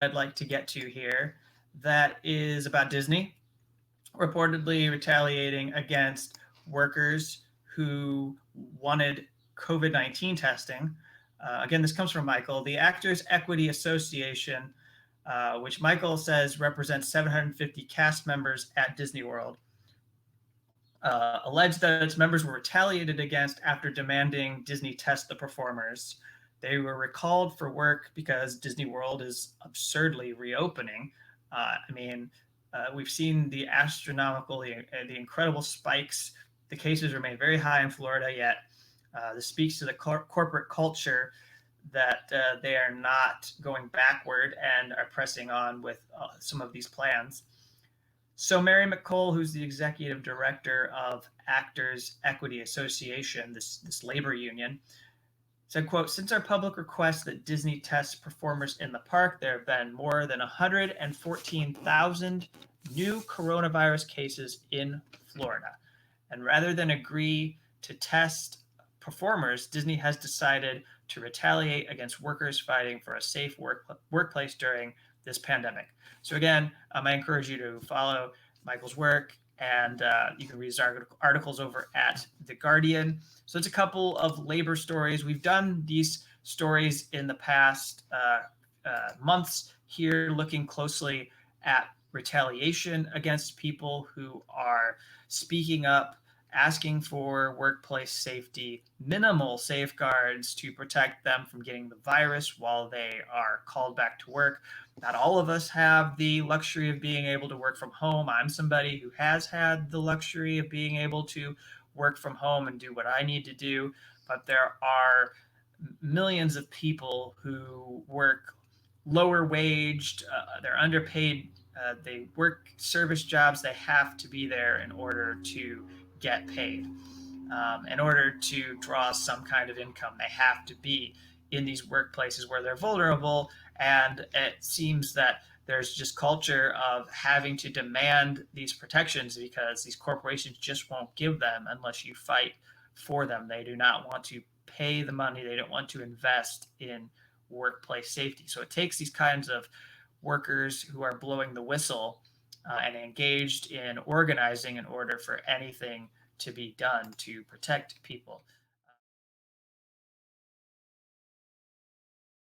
I'd like to get to here that is about Disney reportedly retaliating against workers who wanted COVID-19 testing. Again, this comes from Michael. The Actors Equity Association, which Michael says represents 750 cast members at Disney World, alleged that its members were retaliated against after demanding Disney test the performers. They were recalled for work because Disney World is absurdly reopening. We've seen the astronomical, the incredible spikes. The cases remain very high in Florida, yet this speaks to the corporate culture that they are not going backward and are pressing on with some of these plans. So Mary McColl, who's the executive director of Actors Equity Association, this labor union, said, quote, since our public request that Disney tests performers in the park, there have been more than 114,000 new coronavirus cases in Florida. And rather than agree to test performers, Disney has decided to retaliate against workers fighting for a safe workplace during this pandemic. So again, I encourage you to follow Michael's work, and you can read his articles over at The Guardian. So it's a couple of labor stories. We've done these stories in the past months here, looking closely at retaliation against people who are speaking up, asking for workplace safety, minimal safeguards to protect them from getting the virus while they are called back to work. Not all of us have the luxury of being able to work from home. I'm somebody who has had the luxury of being able to work from home and do what I need to do, but there are millions of people who work lower waged, they're underpaid, they work service jobs, they have to be there in order to get paid. In order to draw some kind of income, they have to be in these workplaces where they're vulnerable. And it seems that there's just culture of having to demand these protections because these corporations just won't give them unless you fight for them. They do not want to pay the money. They don't want to invest in workplace safety. So it takes these kinds of workers who are blowing the whistle and engaged in organizing in order for anything to be done to protect people.